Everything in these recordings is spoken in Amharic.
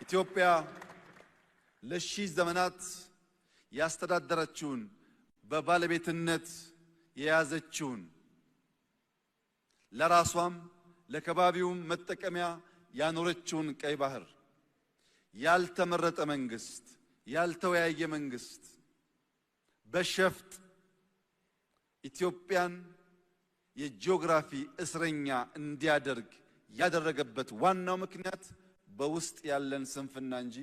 ኢትዮጵያ ለሺህ ዘመናት ያስተዳደረችውን በባለቤትነት የያዘችውን ለራሷም ለከባቢውም መጠቀሚያ ያኖረችውን ቀይ ባህር ያልተመረጠ መንግስት ያልተወያየ መንግስት በሸፍጥ ኢትዮጵያን የጂኦግራፊ እስረኛ እንዲያደርግ ያደረገበት ዋናው ምክንያት በውስጥ ያለን ስንፍና እንጂ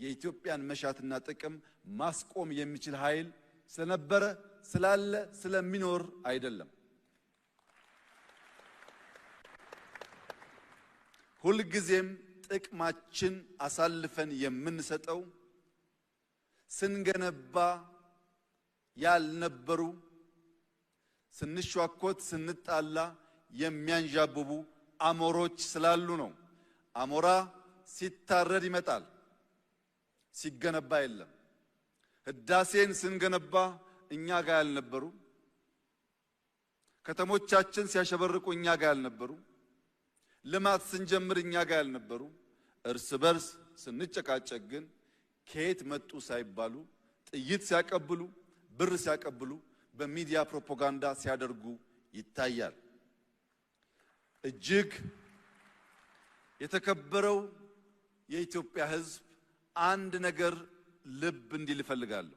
የኢትዮጵያን መሻትና ጥቅም ማስቆም የሚችል ኃይል ስለነበረ ስላለ ስለሚኖር አይደለም። ሁልጊዜም ጥቅማችን አሳልፈን የምንሰጠው ስንገነባ ያልነበሩ ስንሿኮት ስንጣላ የሚያንዣብቡ አሞሮች ስላሉ ነው። አሞራ ሲታረድ ይመጣል፣ ሲገነባ የለም። ህዳሴን ስንገነባ እኛ ጋር ያልነበሩ፣ ከተሞቻችን ሲያሸበርቁ እኛ ጋር ያልነበሩ፣ ልማት ስንጀምር እኛ ጋር ያልነበሩ፣ እርስ በርስ ስንጨቃጨቅ ግን ከየት መጡ ሳይባሉ ጥይት ሲያቀብሉ ብር ሲያቀብሉ በሚዲያ ፕሮፓጋንዳ ሲያደርጉ ይታያል። እጅግ የተከበረው የኢትዮጵያ ሕዝብ አንድ ነገር ልብ እንዲል እፈልጋለሁ።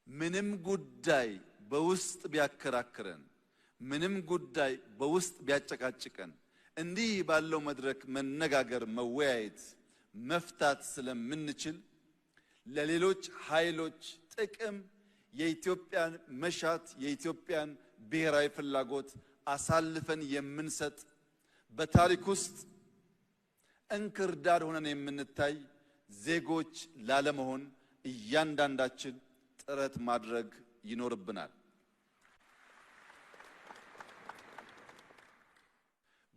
ምንም ጉዳይ በውስጥ ቢያከራክረን፣ ምንም ጉዳይ በውስጥ ቢያጨቃጭቀን እንዲህ ባለው መድረክ መነጋገር፣ መወያየት፣ መፍታት ስለምንችል ለሌሎች ኃይሎች ጥቅም የኢትዮጵያን መሻት የኢትዮጵያን ብሔራዊ ፍላጎት አሳልፈን የምንሰጥ በታሪክ ውስጥ እንክርዳድ ሆነን የምንታይ ዜጎች ላለመሆን እያንዳንዳችን ጥረት ማድረግ ይኖርብናል።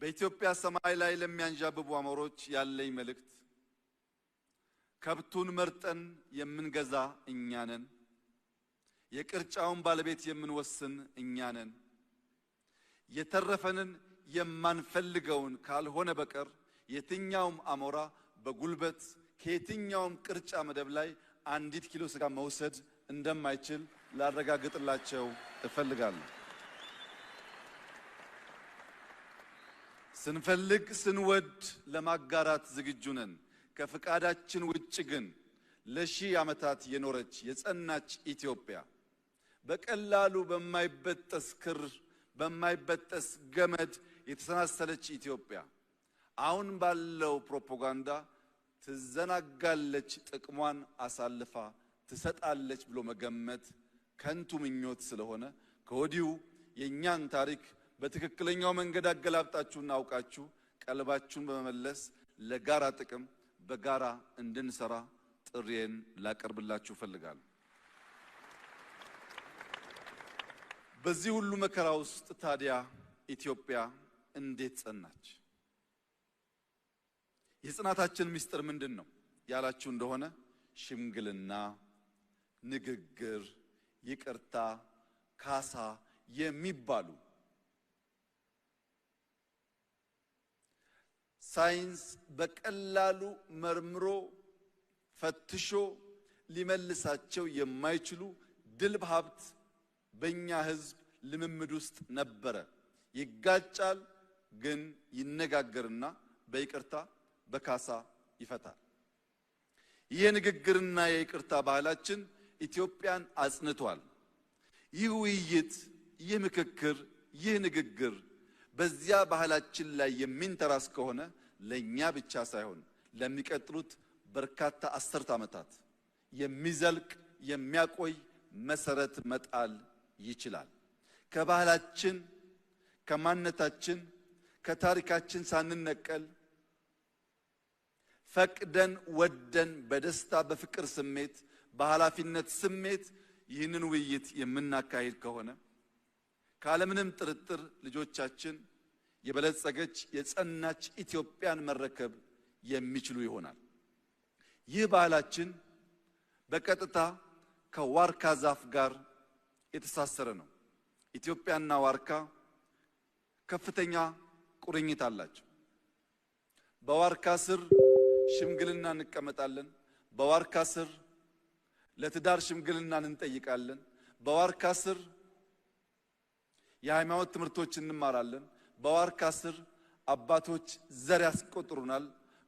በኢትዮጵያ ሰማይ ላይ ለሚያንዣብቡ አሞሮች ያለኝ መልእክት ከብቱን መርጠን የምንገዛ እኛ ነን። የቅርጫውን ባለቤት የምንወስን እኛ ነን። የተረፈንን የማንፈልገውን ካልሆነ በቀር የትኛውም አሞራ በጉልበት ከየትኛውም ቅርጫ መደብ ላይ አንዲት ኪሎ ስጋ መውሰድ እንደማይችል ላረጋግጥላቸው እፈልጋለሁ። ስንፈልግ ስንወድ ለማጋራት ዝግጁ ነን። ከፍቃዳችን ውጭ ግን ለሺህ ዓመታት የኖረች የጸናች ኢትዮጵያ በቀላሉ በማይበጠስ ክር በማይበጠስ ገመድ የተሰናሰለች ኢትዮጵያ አሁን ባለው ፕሮፓጋንዳ ትዘናጋለች፣ ጥቅሟን አሳልፋ ትሰጣለች ብሎ መገመት ከንቱ ምኞት ስለሆነ ከወዲሁ የኛን ታሪክ በትክክለኛው መንገድ አገላብጣችሁና አውቃችሁ ቀልባችሁን በመመለስ ለጋራ ጥቅም በጋራ እንድንሰራ ጥሪዬን ላቀርብላችሁ ፈልጋለሁ። በዚህ ሁሉ መከራ ውስጥ ታዲያ ኢትዮጵያ እንዴት ጸናች? የጽናታችን ምስጢር ምንድነው ያላችሁ እንደሆነ ሽምግልና፣ ንግግር፣ ይቅርታ፣ ካሳ የሚባሉ ሳይንስ በቀላሉ መርምሮ ፈትሾ ሊመልሳቸው የማይችሉ ድልብ ሀብት በእኛ ሕዝብ ልምምድ ውስጥ ነበረ። ይጋጫል፣ ግን ይነጋገርና በይቅርታ በካሳ ይፈታል። ይህ ንግግርና የይቅርታ ባህላችን ኢትዮጵያን አጽንቷል። ይህ ውይይት፣ ይህ ምክክር፣ ይህ ንግግር በዚያ ባህላችን ላይ የሚንተራስ ከሆነ ለኛ ብቻ ሳይሆን ለሚቀጥሉት በርካታ አስርት ዓመታት የሚዘልቅ የሚያቆይ መሰረት መጣል ይችላል። ከባህላችን ከማንነታችን ከታሪካችን ሳንነቀል ፈቅደን ወደን በደስታ በፍቅር ስሜት በኃላፊነት ስሜት ይህንን ውይይት የምናካሂድ ከሆነ ካለምንም ጥርጥር ልጆቻችን የበለጸገች የጸናች ኢትዮጵያን መረከብ የሚችሉ ይሆናል። ይህ ባህላችን በቀጥታ ከዋርካ ዛፍ ጋር የተሳሰረ ነው። ኢትዮጵያና ዋርካ ከፍተኛ ቁርኝት አላቸው። በዋርካ ስር ሽምግልና እንቀመጣለን። በዋርካ ስር ለትዳር ሽምግልናን እንጠይቃለን። በዋርካ ስር የሃይማኖት ትምህርቶች እንማራለን። በዋርካ ስር አባቶች ዘር ያስቆጥሩናል።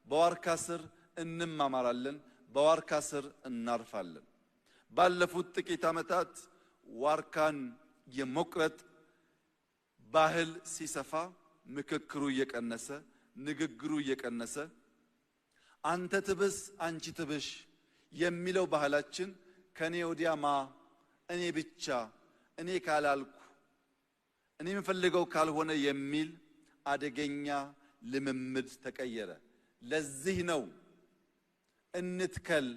በዋርካ ስር እንማማራለን። በዋርካ ስር እናርፋለን። ባለፉት ጥቂት ዓመታት ዋርካን የመቁረጥ ባህል ሲሰፋ ምክክሩ እየቀነሰ ንግግሩ እየቀነሰ አንተ ትብስ አንቺ ትብሽ የሚለው ባህላችን ከኔ ወዲያማ እኔ ብቻ እኔ ካላልኩ እኔ የምፈልገው ካልሆነ የሚል አደገኛ ልምምድ ተቀየረ። ለዚህ ነው እንትከል፣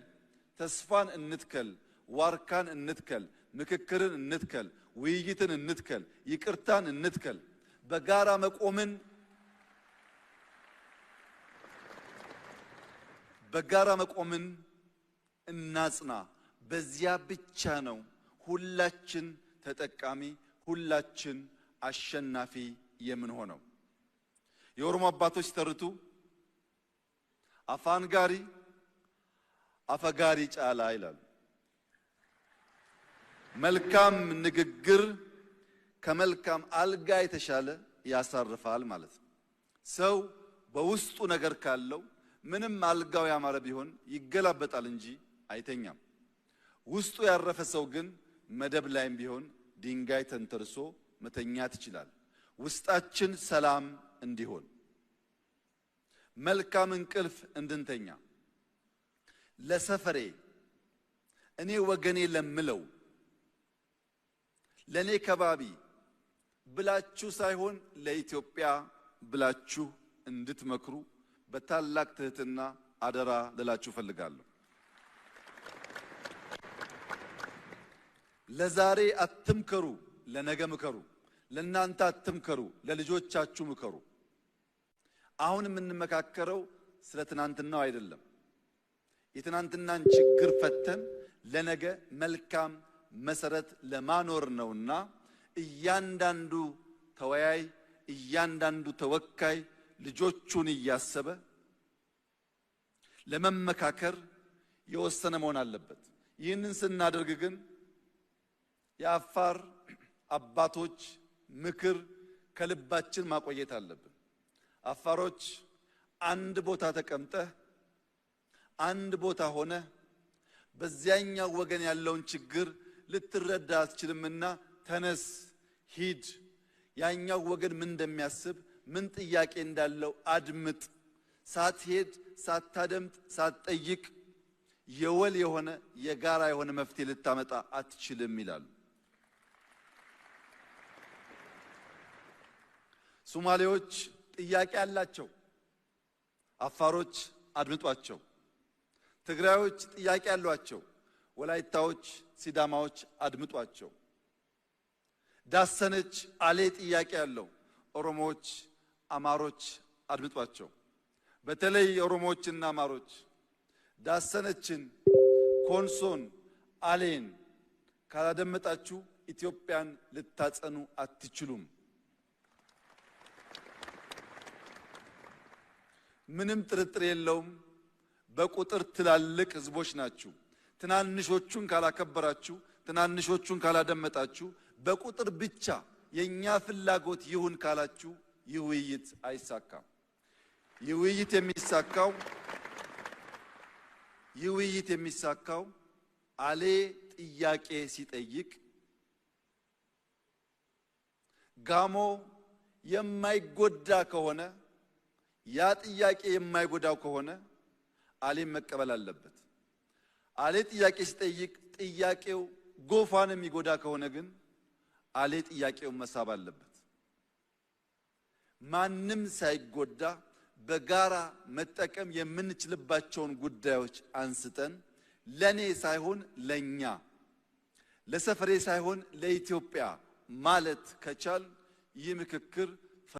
ተስፋን እንትከል፣ ዋርካን እንትከል፣ ምክክርን እንትከል፣ ውይይትን እንትከል፣ ይቅርታን እንትከል፣ በጋራ መቆምን እናጽና። በዚያ ብቻ ነው ሁላችን ተጠቃሚ፣ ሁላችን አሸናፊ የምንሆነው። የኦሮሞ አባቶች ተርቱ አፋን ጋሪ አፈጋሪ ጫላ ይላሉ። መልካም ንግግር ከመልካም አልጋ የተሻለ ያሳርፋል ማለት ነው። ሰው በውስጡ ነገር ካለው ምንም አልጋው ያማረ ቢሆን ይገላበጣል እንጂ አይተኛም። ውስጡ ያረፈ ሰው ግን መደብ ላይም ቢሆን ድንጋይ ተንተርሶ መተኛት ይችላል። ውስጣችን ሰላም እንዲሆን መልካም እንቅልፍ እንድንተኛ ለሰፈሬ እኔ ወገኔ ለምለው ለኔ ከባቢ ብላችሁ ሳይሆን ለኢትዮጵያ ብላችሁ እንድትመክሩ በታላቅ ትህትና አደራ ልላችሁ ፈልጋለሁ። ለዛሬ አትምከሩ፣ ለነገ ምከሩ። ለናንተ አትምከሩ፣ ለልጆቻችሁ ምከሩ። አሁን የምንመካከረው ስለ ትናንትናው አይደለም። የትናንትናን ችግር ፈተን ለነገ መልካም መሰረት ለማኖር ነውና እያንዳንዱ ተወያይ እያንዳንዱ ተወካይ ልጆቹን እያሰበ ለመመካከር የወሰነ መሆን አለበት። ይህንን ስናደርግ ግን የአፋር አባቶች ምክር ከልባችን ማቆየት አለብን። አፋሮች አንድ ቦታ ተቀምጠህ አንድ ቦታ ሆነ በዚያኛው ወገን ያለውን ችግር ልትረዳ አትችልምና ተነስ ሂድ፣ ያኛው ወገን ምን እንደሚያስብ ምን ጥያቄ እንዳለው አድምጥ። ሳትሄድ ሳታደምጥ ሳትጠይቅ የወል የሆነ የጋራ የሆነ መፍትሄ ልታመጣ አትችልም ይላሉ። ሶማሌዎች ጥያቄ አላቸው፣ አፋሮች አድምጧቸው። ትግራዮች ጥያቄ አሏቸው፣ ወላይታዎች ሲዳማዎች አድምጧቸው። ዳሰነች አሌ ጥያቄ ያለው ኦሮሞዎች አማሮች አድምጧቸው። በተለይ ኦሮሞዎችና አማሮች ዳሰነችን ኮንሶን አሌን ካላደመጣችሁ ኢትዮጵያን ልታጸኑ አትችሉም። ምንም ጥርጥር የለውም። በቁጥር ትላልቅ ህዝቦች ናችሁ። ትናንሾቹን ካላከበራችሁ ትናንሾቹን ካላደመጣችሁ በቁጥር ብቻ የኛ ፍላጎት ይሁን ካላችሁ ይህ ውይይት አይሳካም። ይህ ውይይት የሚሳካው አሌ ጥያቄ ሲጠይቅ ጋሞ የማይጎዳ ከሆነ ያ ጥያቄ የማይጎዳው ከሆነ አሌም መቀበል አለበት። አሌ ጥያቄ ሲጠይቅ ጥያቄው ጎፋን የሚጎዳ ከሆነ ግን አሌ ጥያቄውን መሳብ አለበት። ማንም ሳይጎዳ በጋራ መጠቀም የምንችልባቸውን ጉዳዮች አንስተን ለኔ ሳይሆን ለኛ ለሰፈሬ ሳይሆን ለኢትዮጵያ ማለት ከቻል ይህ ምክክር